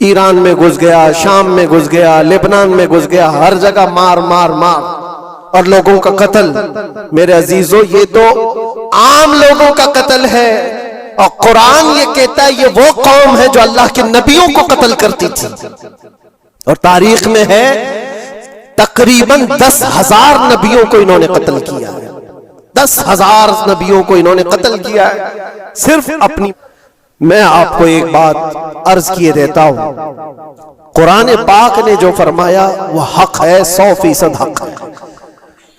Iran में घुस गया, शाम में घुस गया, लेबनान में घुस गया, हर जगह मार मार मार और लोगों का कत्ल। मेरे अजीजों, ये तो आम लोगों का कत्ल है और कुरान ये कहता है ये वो कौम है जो अल्लाह के नबियों को कत्ल करती थी। और तारीख में है तकरीबन 10,000 नबियों को इन्होंने कत्ल किया है। 10,000 नबियों को इन्होंने कत्ल किया है सिर्फ अपनी। मैं आपको एक बात अर्ज किए देता हूं, कुरान पाक ने जो फरमाया वह हक है, 100% हक है।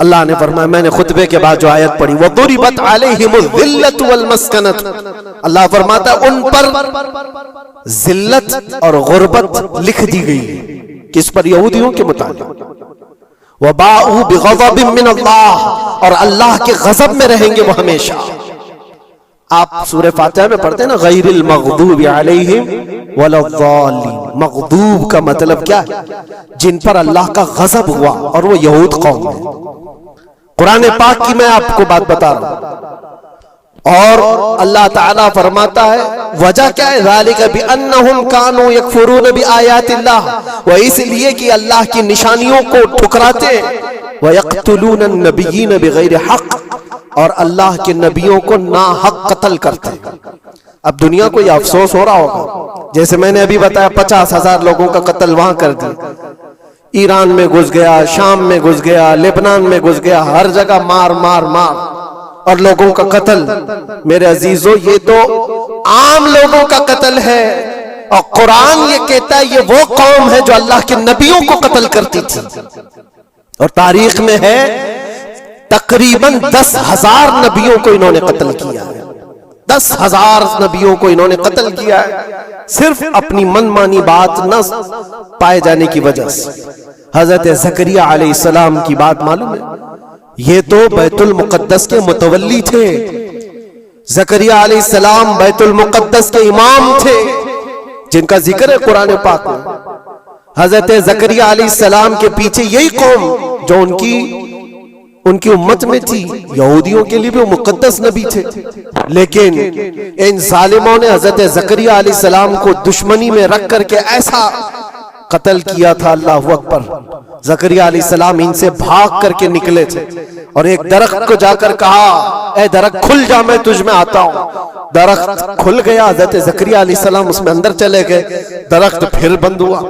अल्लाह ने फरमाया, मैंने खुतबे के बाद जो आयत पढ़ी, वदुरिबत अलैहिमुल ज़िल्लतु वल मस्कनत, अल्लाह फरमाता उन पर जिल्लत और गुर्बत लिख दी गई। किस पर? यहूदियों के मुताबिक। वबाउ बिग़ज़बिन मिन अल्लाह, और अल्लाह के गज़ब में रहेंगे वो हमेशा। आप सूरह फातिहा में पढ़ते हैं ना, गैरिल मग़दूबि अलैहिम वलद्दालिन। मग़दूब का मतलब क्या है? जिन पर अल्लाह का गज़ब हुआ, और वो यहूद कौम है। कुरान पाक की मैं आपको बात बता रहा हूं। और अल्लाह ताला फरमाता है वजह क्या है? ज़ालिका बिअन्नहुम कानू यकफुरून बिआयातिल्लाह, वो इसलिए कि अल्लाह की निशानियों को ठुकराते हैं। व यक़्तुलून अन्नबिय्यीन बिग़ैरि हक़, और अल्लाह के नबियों को ना हक कत्ल करते हैं। अब दुनिया को यह अफसोस हो रहा होगा, जैसे मैंने अभी बताया 50,000 लोगों का कत्ल वहां कर दिया। ईरान में घुस गया, शाम में घुस गया, लेबनान में घुस गया, हर जगह मार मार मार और लोगों का कत्ल। मेरे अजीजों, ये तो आम लोगों का कत्ल है और कुरान ये कहता है ये वो कौम है जो अल्लाह के नबियों को कत्ल करती थी। और तारीख में है तकरीबन 10,000 नबियों को इन्होंने कत्ल किया है। 10,000 नबियों को इन्होंने कत्ल किया है सिर्फ अपनी मनमानी बात न पाए जाने की वजह से। हजरत ज़करिया अलैहिस्सलाम की बात मालूम है? ये तो बैतुल मुक़द्दस के मुतवल्ली थे। ज़करिया अलैहिस्सलाम बैतुल मुक़द्दस के इमाम थे, जिनका जिक्र है कुरान पाक में। हजरत ज़करिया अलैहिस्सलाम के पीछे यही कौम जो उनकी उम्मत में थी, यहूदियों के लिए भी वो मुक़द्दस नबी थे। लेकिन इन जालिमों ने हजरत ज़करिया अलैहिस्सलाम को दुश्मनी में रख करके ऐसा कत्ल किया था। अल्लाहु अकबर। ज़करिया अलैहिस्सलाम इनसे भाग करके निकले थे और एक दरख्त को जाकर कहा, ए दरख्त खुल जा, मैं तुझ में आता हूं। दरख्त खुल गया, हजरत ज़करिया अलैहिस्सलाम उसमें अंदर चले गए, दरख्त फिर बंद हुआ।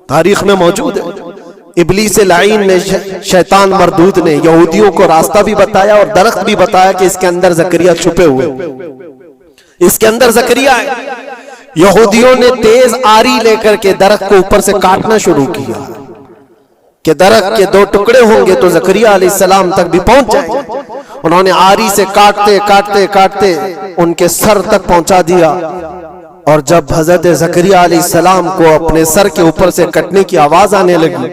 तारीख में मौजूद है। इब्लीस लाइन ने, शैतान मरदूद ने यहूदियों को रास्ता भी बताया और दरख्त भी बताया कि इसके अंदर ज़करिया छुपे हुए, इसके अंदर ज़करिया है। यहूदियों ने तेज आरी लेकर के दरख्त को ऊपर से काटना शुरू किया कि दरख्त के 2 टुकड़े होंगे तो ज़करिया अलैहिस्सलाम तक भी पहुंच जाएंगे। उन्होंने आरी से काटते काटते काटते उनके सर तक पहुंचा दिया। और जब हजरत ज़करिया अलैहिस्सलाम को अपने सर के ऊपर से कटने की आवाज आने लगी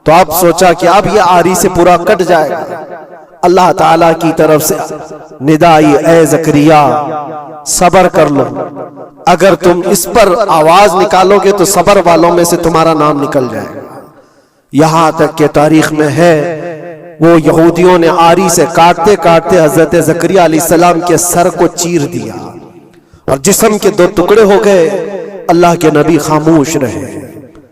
तो आप सोचा कि अब यह आरी से पूरा कट जाएगा। अल्लाह ताला की तरफ से निदा आई, ए ज़करिया सबर कर लो, अगर तुम इस पर आवाज निकालोगे तो सबर वालों में से तुम्हारा नाम निकल जाएगा। यहां तक के तारीख में है वो यहूदियों ने आरी से काटते काटते हजरत ज़करिया अलैहिस्सलाम के सर को चीर दिया और जिस्म के 2 टुकड़े हो गए। अल्लाह के नबी खामोश रहे,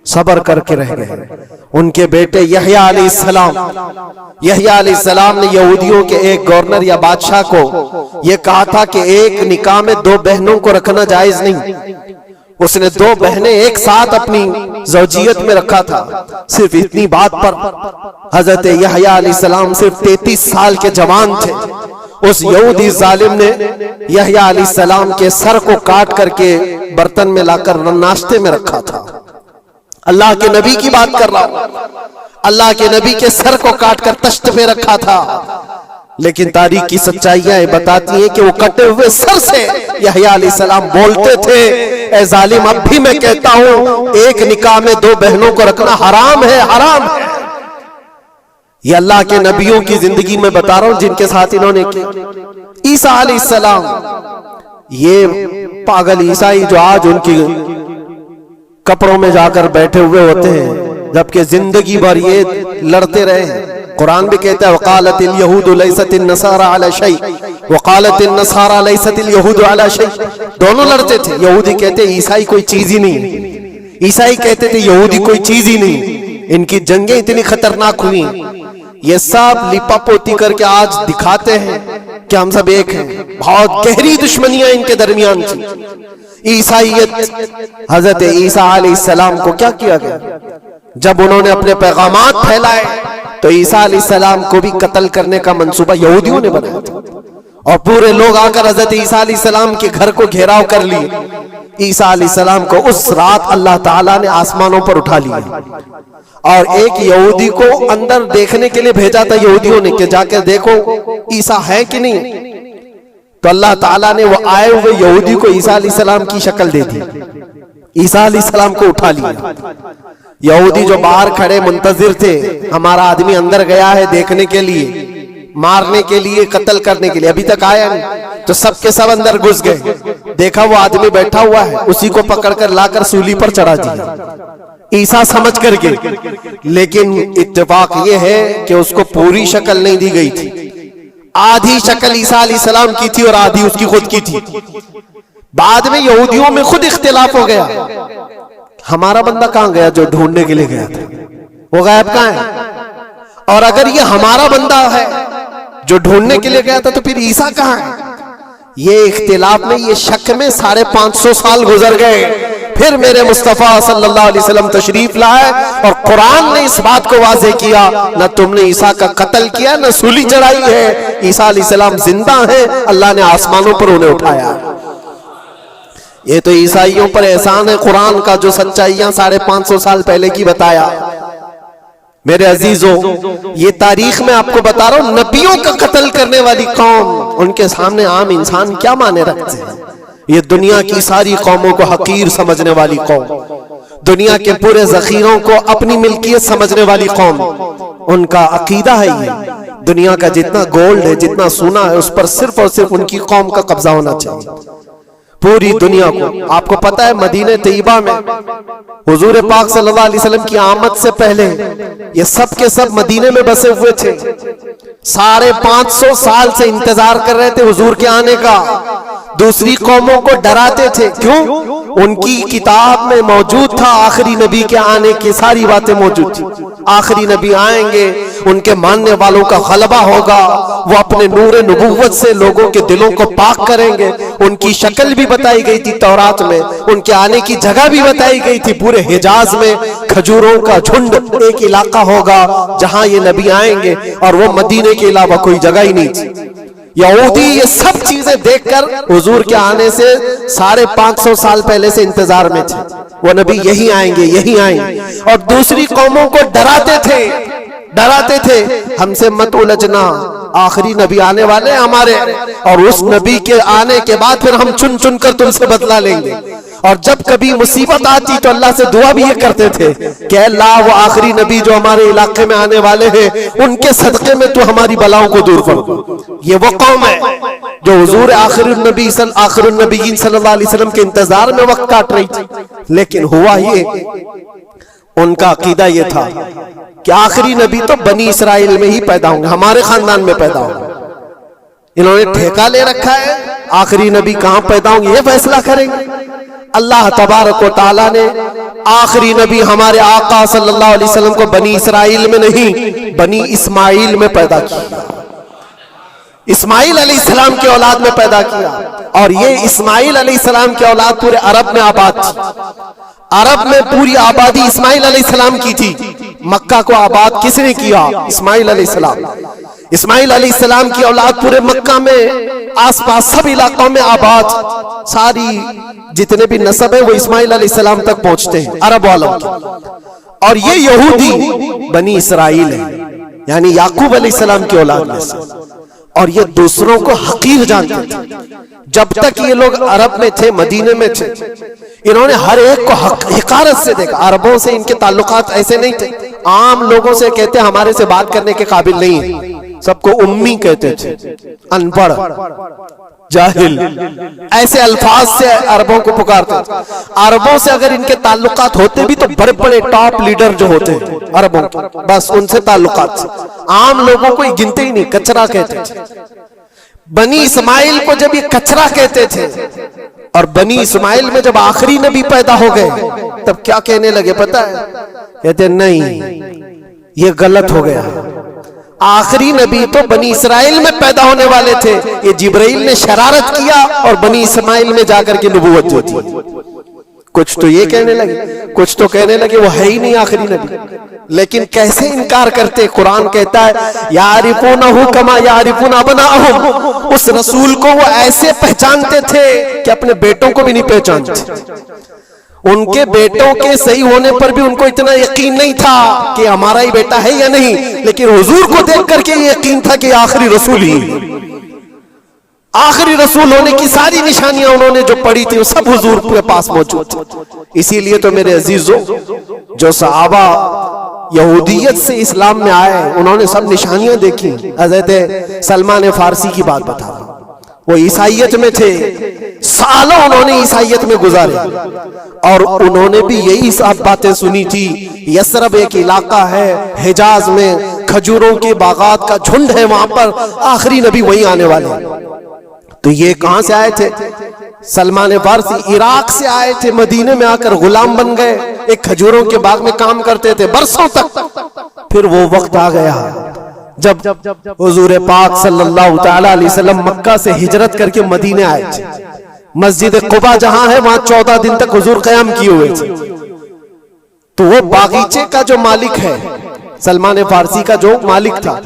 सबर करके रह गए। उनके बेटे यहया अलैहिस्सलाम ने यहूदियों के एक गवर्नर या बादशाह को यह कहा था कि एक निकाह में 2 बहनों को रखना जायज नहीं। उसने 2 बहनें एक साथ अपनी ज़ौजियत में रखा था। सिर्फ इतनी बात पर हजरत यहया अलैहिस्सलाम सिर्फ 33 साल के जवान थे। उस यहूदी जालिम ने यहया अलैहिस्सलाम के सर को काट करके बर्तन में लाकर नाश्ते में रखा था। अल्लाह के नबी की बात कर रहा हूं। अल्लाह के नबी के सर को काट कर तश्त पे रखा था। लेकिन तारीख की सच्चाइयां बताती हैं कि वो कटे हुए सर से यहया अलैहिस्सलाम बोलते थे, ए जालिम, अब भी मैं कहता हूं एक निकाह में 2 बहनों को रखना हराम है, हराम है। ये अल्लाह के नबियों की जिंदगी में बता रहा हूं जिनके साथ इन्होंने किया। ईसा अलैहिस्सलाम, ये पागल ईसाई जो आज उनकी कपड़ों में जाकर बैठे हुए होते हैं, जबकि जिंदगी भर ये लड़ते रहे हैं। कुरान भी कहता है वक़ालतिल यहूदु लैसतिन नसारा अला शै, वकालत नसारा लैसतिल यहूद अला शै, दोनों लड़ते थे। यहूदी कहते ईसाई कोई चीज ही नहीं, ईसाई कहते थे यहूदी कोई चीज ही नहीं। इनकी जंगें इतनी खतरनाक हुई, ये सब लिपापोती करके आज दिखाते हैं कि हम सब एक हैं। बहुत गहरी दुश्मनियां इनके दरमियान थी। ईसाइयत, हजरत ईसा अलैहिस्सलाम को क्या किया गया? जब उन्होंने अपने पैगामात फैलाए तो ईसा अलैहिस्सलाम को भी कत्ल करने का मंसूबा यहूदियों ने बनाया था, और पूरे लोग आकर हजरत ईसा अलैहिस्सलाम के घर को घेराव कर लिए। ईसा अलैहिस्सलाम को उस रात अल्लाह ताला ने आसमानों पर उठा लिया, और एक यहूदी को अंदर देखने के लिए भेजा था यहूदियों ने कि जाकर देखो ईसा है कि नहीं। तो अल्लाह ताला ने वो आए हुए यहूदी को ईसा अलैहिस्सलाम की शक्ल दे दी, ईसा अलैहिस्सलाम को उठा लिया। यहूदी जो बाहर खड़े मुंतजिर थे, हमारा आदमी अंदर गया है देखने के लिए, मारने के लिए, कत्ल करने के लिए, अभी तक आया नहीं। तो सबके सब अंदर घुस गए, देखा वो आदमी बैठा हुआ है, उसी को पकड़कर लाकर सूली पर चढ़ा दिया ईसा समझ करके। लेकिन इत्तेफाक ये है कि उसको पूरी शक्ल नहीं दी गई थी, आधी शक्ल ईसा अलैहिस्सलाम की थी और आधी उसकी खुद की थी। बाद में यहूदियों में खुद इख्तिलाफ हो गया, हमारा बंदा कहां गया जो ढूंढने के लिए गया था, वो गायब कहां है? और अगर ये हमारा बंदा है जो ढूंढने के लिए गया था तो फिर ईसा कहां है? ये इख्तिलाफ में, ये शक में 550 साल गुजर गए। फिर मेरे मुस्तफा सल्लल्लाहु अलैहि वसल्लम तशरीफ लाए और कुरान ने इस बात को वाज़ेह किया, न तुमने ईसा का कत्ल किया, न सूली चढ़ाई है। ईसा अलैहिस्सलाम जिंदा है, अल्लाह ने आसमानों पर उन्हें उठाया। ये तो ईसाइयों पर एहसान है कुरान का, जो सच्चाइयां 550 साल पहले की बताया। मेरे अजीजों, ये तारीख में आपको बता रहा हूं, नबियों का कत्ल करने वाली कौम, उनके सामने आम इंसान क्या माने रखते हैं? ये दुनिया की सारी कौमों को हकीर समझने वाली कौम, दुनिया के पूरे जखीरों को अपनी मिल्कियत समझने वाली कौम, उनका अकीदा है ये दुनिया का जितना गोल्ड है, जितना सोना है, उस पर सिर्फ और सिर्फ उनकी कौम का कब्जा होना चाहिए, पूरी दुनिया को। आपको पता है मदीने तैयबा में हुजूर पाक सल्लल्लाहु अलैहि वसल्लम की आमद से पहले ये सब के सब मदीने में बसे हुए थे। 550 साल से इंतजार कर रहे थे हुजूर के आने का, दूसरी कौमों को डराते थे। क्यों? उनकी किताब में मौजूद था आखिरी नबी के आने की सारी बातें मौजूद थी। आखिरी नबी आएंगे, उनके मानने वालों का गलबा होगा, वो अपने नूरे नबुव्वत से लोगों के दिलों को पाक करेंगे। उनकी शक्ल भी बताई गई थी तौरात में, उनके आने की जगह भी बताई गई थी। पूरे हिजाज में खजूरों का झुंड एक इलाका होगा जहां ये नबी आएंगे, और वो मदीने के अलावा कोई जगह ही नहीं थी। यहूदी ये सब चीजें देखकर हुजूर के आने से 550 साल पहले से इंतजार में थे, वो नबी यही आएंगे, यही आएंगे। और दूसरी कौमों को डराते थे, हमसे मत उलझना, आखिरी नबी आने वाले हमारे, और उस नबी के आने के बाद फिर हम चुन चुन कर तुमसे बदला लेंगे। और जब कभी मुसीबत आती तो अल्लाह से दुआ भी ये करते थे कि अल्लाह वो आखिरी नबी जो हमारे इलाके में आने वाले हैं, उनके सदक़े में तू हमारी बलाओं को दूर कर। ये वो कौम है जो हुजूर आखिरुन नबीयीन सल्लल्लाहु अलैहि वसल्लम के इंतजार में वक्त काट रही थी। लेकिन हुआ ये, उनका अकीदा ये था कि आखिरी नबी तो बनी इसराइल में ही पैदा होंगे, हमारे खानदान में पैदा होंगे। इन्होंने ठेका ले रखा है, आखिरी नबी कहां पैदा होंगे ये फैसला करेंगे। अल्लाह तबारक व तआला ने आखिरी नबी हमारे आका सल्लल्लाहु अलैहि वसल्लम को बनी इसराइल में नहीं, बनी इस्माइल में पैदा किया। इस्माइल अलैहिस्सलाम के औलाद में पैदा किया, और ये इस्माइल अलैहिस्सलाम की औलाद पूरे अरब में आबाद थी। अरब में पूरी आबादी इस्माइल अलैहिस्सलाम की थी। मक्का को आबाद किसने किया? इस्माइल अलैहिस्सलाम। इस्माइल अलैहिस्सलाम की औलाद पूरे मक्का में, आसपास सब इलाकों में आबाद, सारी जितने भी नस्ब है वो इस्माइल अलैहिस्सलाम तक पहुंचते हैं, अरब वालों के। और ये यहूदी बनी इसराइल है, यानी याकूब अलैहिस्सलाम की औलाद में से, और ये दूसरों को हकीर जानते थे। जब तक ये लोग अरब में थे, मदीने में थे, इन्होंने हर एक को हिकारत से देखा। अरबों से इनके ताल्लुकात ऐसे नहीं थे, आम लोगों से कहते हमारे से बात करने के काबिल नहीं है, सबको उम्मी कहते थे, अनपढ़, जाहिल, ऐसे अल्फाज से अरबों को पुकारते थे। अरबों से अगर इनके ताल्लुकात होते भी तो बड़े बड़े टॉप लीडर जो होते हैं अरबों के, बस उनसे ताल्लुकात, आम लोगों को गिनते ही नहीं, कचरा कहते थे। बनी इस्माइल को जब ये कचरा कहते थे, और बनी इस्माइल में जब आखिरी नबी पैदा हो गए तब क्या कहने लगे पता है? कहते नहीं, ये गलत हो गया। आखिरी नबी तो बनी इस्राइल में पैदा होने वाले थे, ये जिब्राइल ने शरारत किया और बनी इस्माइल में जाकर के नबूवत जो थी। कुछ तो ये कहने लगे, कुछ तो कहने लगे वो है ही नहीं आखिरी नबी। लेकिन कैसे इनकार करते? कुरान कहता है यारिफूनहु कमा यारिफून अबनाअहुम, उस रसूल को वो ऐसे पहचानते थे कि अपने बेटों को भी नहीं पहचानते। उनके बेटों के सही होने पर भी उनको इतना यकीन नहीं था कि हमारा ही बेटा है या नहीं, लेकिन हुजूर को देख करके ये यकीन था कि आखिरी रसूल ही, आखिरी रसूल होने की सारी निशानियां उन्होंने जो पढ़ी थी वो सब हुजूर के पास मौजूद थी। इसीलिए तो मेरे अजीजों, जो सहाबा यहूदियत से इस्लाम में आए उन्होंने सब निशानियां देखी। हज़रत सलमान फारसी की बात बता, वो ईसाइयत में थे, सालों उन्होंने ईसाइयत में गुजारे और उन्होंने भी यही सब बातें सुनी थी। यसरब एक इलाका है हिजाज में, खजूरों के बागात का झुंड है, वहां पर आखिरी नबी वहीं आने वाले। तो ये कहां से आए थे? सलमान फारसी इराक से आए थे, मदीने में आकर गुलाम बन गए, एक खजूरों के बाग में काम करते थे बरसों तक। फिर वो वक्त आ गया जब हुजूर पाक सल्लल्लाहु तआला अलैहि वसल्लम मक्का से हिजरत करके मदीने आए थे। मस्जिद कुबा जहां है वहां 14 दिन तक हुजूर क़याम किए हुए थे। तो वो बागीचे का जो मालिक है, सलमान फारसी का जो मालिक था,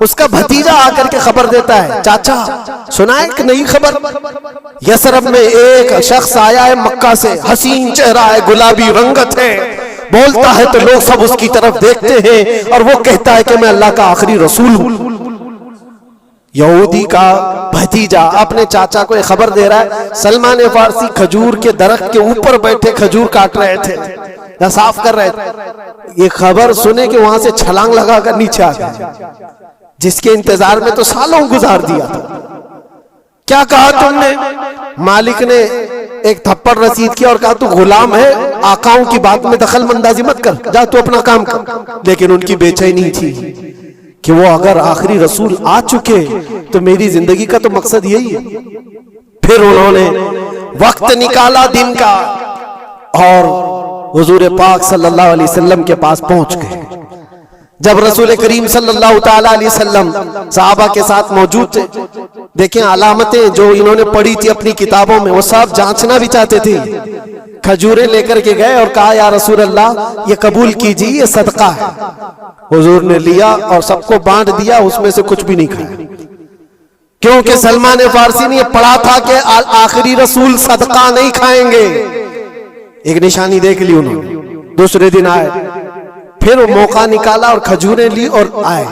उसका भतीजा आकर के खबर देता है, चाचा सुना है कि नहीं खबर? यसरब में एक शख्स आया है मक्का से, हसीन चेहरा है, गुलाबी रंगत है, बोलता है तो लोग सब उसकी तरफ देखते हैं और वो कहता है कि मैं अल्लाह का आखिरी रसूल हूं। यहूदी का भतीजा अपने चाचा को एक खबर दे रहा है। सलमान फारसी खजूर के दरख्त के ऊपर बैठे खजूर काट रहे थे या साफ कर रहे थे। ये खबर सुने कि वहां से छलांग लगाकर नीचे आ गए, जिसके इंतजार में तो सालों गुजार दिया था। क्या कहा तुमने? मालिक ने एक थप्पड़ रसीद किया और कहा तू गुलाम है, आकाओं की बात में दखल अंदाजी मत कर, जा तू अपना काम कर। लेकिन उनकी बेचैनी थी कि वो अगर आखिरी रसूल आ चुके तो मेरी जिंदगी का तो मकसद यही है। फिर उन्होंने वक्त निकाला दिन का और हुजूर पाक सल्लल्लाहु अलैहि वसल्लम के पास पहुंच गए। जब रसूल करीम सल्लल्लाहु ताला अलैहि वसल्लम सहाबा के साथ मौजूद थे, देखें अलामतें जो इन्होंने पढ़ी थी अपनी किताबों में, वो सब जांचना भी चाहते थे। खजूरें लेकर के गए और कहा या रसूल अल्लाह ये कबूल कीजिए, ये सदका है। हुजूर ने लिया और सबको बांट दिया, उसमें से कुछ भी नहीं खाया, क्योंकि सलमान फारसी ने पढ़ा था कि आखिरी रसूल सदका नहीं खाएंगे। एक निशानी देख ली उन्होंने। दूसरे दिन आए, फिर वो मौका निकाला और खजूरें ली और आए।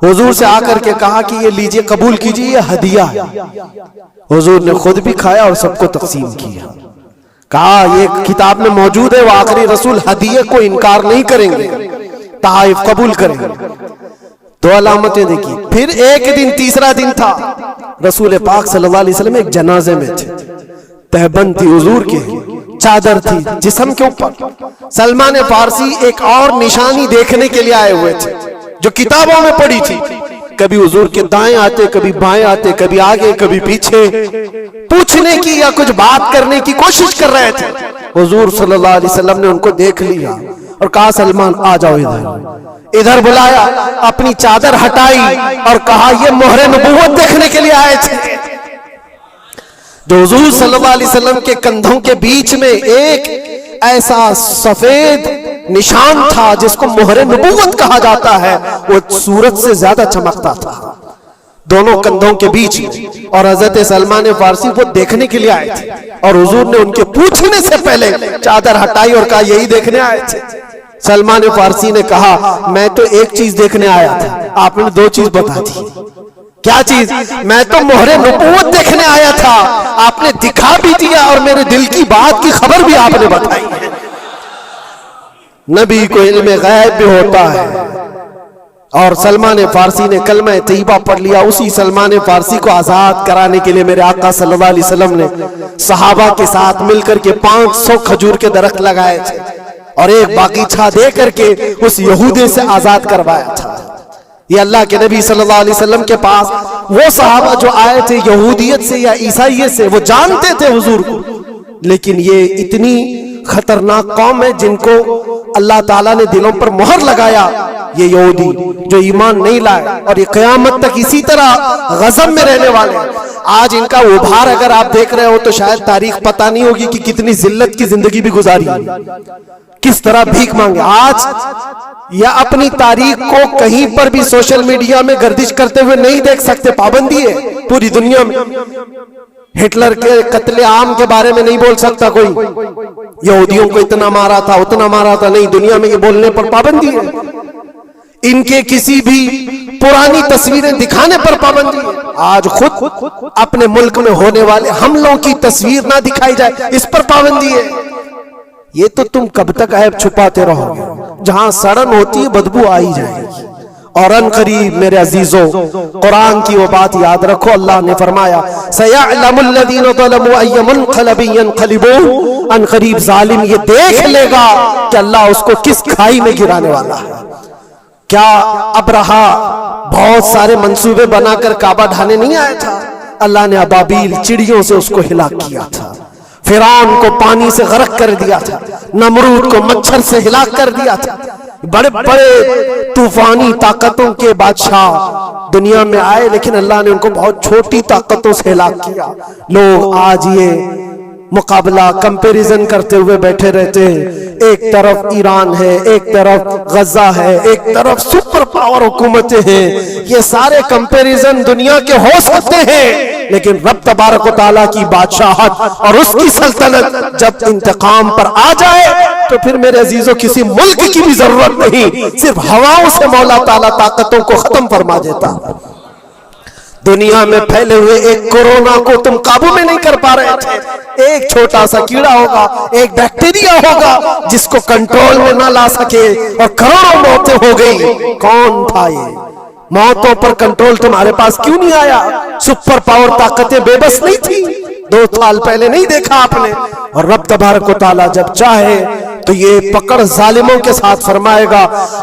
हुजूर से आकर के कहा कि ये लीजिए, कबूल कीजिए, ये हदिया है। हुजूर ने खुद भी खाया और सबको तकसीम किया। कहा ये किताब में मौजूद है, वो आखिरी रसूल हदिये को इनकार नहीं करेंगे, ताइफ कबूल करेंगे। दो अलामतें देखी। फिर एक दिन, तीसरा दिन था, रसूल पाक सल्लल्लाहु अलैहि वसल्लम एक जनाजे में थे। तहबंद थी हुजूर के, चादर थी जिस्म के ऊपर। सलमान फारसी एक और निशानी देखने के लिए आए हुए थे जो किताबों में पढ़ी थी। कभी हुजूर के दाएं आते, कभी बाएं आते, कभी आगे कभी पीछे, पूछने की या कुछ बात करने की कोशिश कर रहे थे। हुजूर सल्लल्लाहु अलैहि वसल्लम ने उनको देख लिया और कहा सलमान आ जाओ इधर। इधर बुलाया, अपनी चादर हटाई और कहा ये मोहरे नबूवत देखने के लिए आए थे। जो हुजूर सल्लल्लाहु अलैहि वसल्लम के कंधों के बीच में एक ऐसा सफेद निशान था जिसको मोहरे नबूवत कहा जाता है, वो सूरज से ज्यादा चमकता था दोनों कंधों के बीच में। और हजरत सलमान फारसी वो देखने के लिए आए थे और हुजूर ने उनके पूछने से पहले चादर हटाई और कहा यही देखने आए थे। सलमान फारसी ने कहा मैं तो एक चीज देखने आया था, आपने दो चीज बता दी। क्या चीज? मैं तो मोहरे नबूवत देखने आया था, आपने दिखा भी दिया और मेरे दिल की बात की खबर भी आपने बताई। नबी को इल्म गैब भी होता है। और सलमान फारसी ने कलमा तैयबा पढ़ लिया। उसी सलमान फारसी को आजाद कराने के लिए मेरे आका सल्लल्लाहु अलैहि वसल्लम ने सहाबा के साथ मिलकर के 500 खजूर के दरख्त लगाए थे और एक बागीचा दे करके उस यहूदी से आजाद करवाया था। ये अल्लाह के नबी सल्लल्लाहु अलैहि वसल्लम के पास वो सहाबा जो आए थे यहूदियत से या ईसाइयत से, वो जानते थे हुजूर को, लेकिन ये इतनी खतरनाक कौम है जिनको अल्लाह ताला ने दिलों पर मोहर लगाया, ये यहूदी जो ईमान नहीं लाए और ये क़यामत तक इसी तरह गज़ब में रहने वाले हैं। आज इनका उभार अगर आप देख रहे हो तो शायद तारीख पता नहीं होगी कि कितनी जिल्लत की जिंदगी भी गुजारी, किस तरह भीख मांगे। आज या अपनी तारीख को कहीं पर भी सोशल मीडिया में गर्दिश करते हुए नहीं देख सकते, पाबंदी है पूरी दुनिया में। हिटलर के कत्ले आम के बारे में नहीं बोल सकता कोई, यहूदियों को इतना मारा था उतना मारा था, नहीं, दुनिया में ये बोलने पर पाबंदी है। इनके किसी भी पुरानी तस्वीरें दिखाने पर पाबंदी है। आज खुद अपने मुल्क में होने वाले हमलों की तस्वीर ना दिखाई जाए, इस पर पाबंदी है। ये तो तुम कब तक ऐब छुपाते रहोगे, जहां सड़न होती है बदबू आ ही जाएगी। और अनकरीब मेरे अजीजों, कुरान की वो बात याद रखो, अल्लाह ने फरमाया सयअलमुल्लज़ीना ज़लमू अय्य मुनक़लबिन यनक़लिबून, अनकरीब जालिम ये देख लेगा कि अल्लाह उसको किस खाई में गिराने वाला है। क्या अबरहा बहुत सारे मंसूबे बनाकर काबा ढाने नहीं आया था? अल्लाह ने अबाबील चिड़ियों से उसको हिलाक किया था, फिरौन को पानी से गरक कर दिया था, नमरूद को मच्छर से हिलाक कर दिया था। बड़े बड़े तूफानी ताकतों के बादशाह दुनिया में आए, लेकिन अल्लाह ने उनको बहुत छोटी ताकतों से हिलाक किया। लोग आज ये मुकाबला कंपैरिजन करते हुए बैठे रहते हैं, एक तरफ ईरान है, एक तरफ गजा है, एक तरफ सुपर पावर हुकूमतें हैं। ये सारे कंपैरिजन दुनिया के हो सकते हैं, लेकिन रब तबारक व तआला की बादशाहत और उसकी सल्तनत जब इंतकाम पर आ जाए तो फिर मेरे अजीजों किसी मुल्क की भी जरूरत नहीं, सिर्फ हवाओं से मौला ताला ताकतों को खत्म फरमा देता। दुनिया में फैले हुए एक कोरोना को तुम काबू में नहीं कर पा रहे थे। एक छोटा सा कीड़ा होगा, एक बैक्टीरिया होगा जिसको कंट्रोल में ना ला सके और करोड़ों मौतें हो गई। कौन था ये? मौतों पर कंट्रोल तुम्हारे पास क्यों नहीं आया? सुपर पावर ताकतें बेबस नहीं थी? 2 साल पहले नहीं देखा आपने? और रब तबारक व तआला जब चाहे तो ये पकड़ जालिमों के साथ फरमाएगा।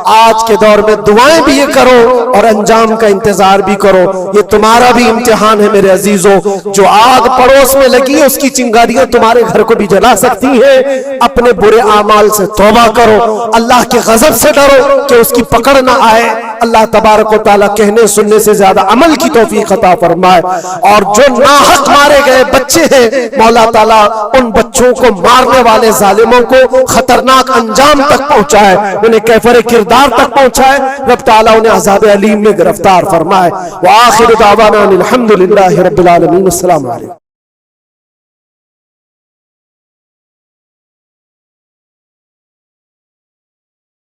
आज के दौर में दुआएं भी ये करो और अंजाम का इंतजार भी करो। ये तुम्हारा भी इम्तिहान है मेरे अजीजों। जो आग पड़ोस में लगी है उसकी चिंगारियां तुम्हारे घर को भी जला सकती है। अपने बुरे आमाल से तौबा करो, अल्लाह के गजब से डरो कि उसकी पकड़ ना आए। अल्लाह तबारक व तआला कहने सुनने से ज्यादा अमल की तौफीक अता फरमाए। और जो नाहक मारे गए बच्चे हैं, मौला ताला उन बच्चों को मारने वाले जालिमों को खतरनाक अंजाम तक पहुंचाए, उन्हें कैफर किरदार तक पहुंचाए। रब ताला उन्हें अज़ाब अलीम में गिरफ्तार फरमाए। व आखिर दावाना अनिल हम्दुलिल्लाहि रब्बिल आलमीन। अस्सलामु अलैकुम।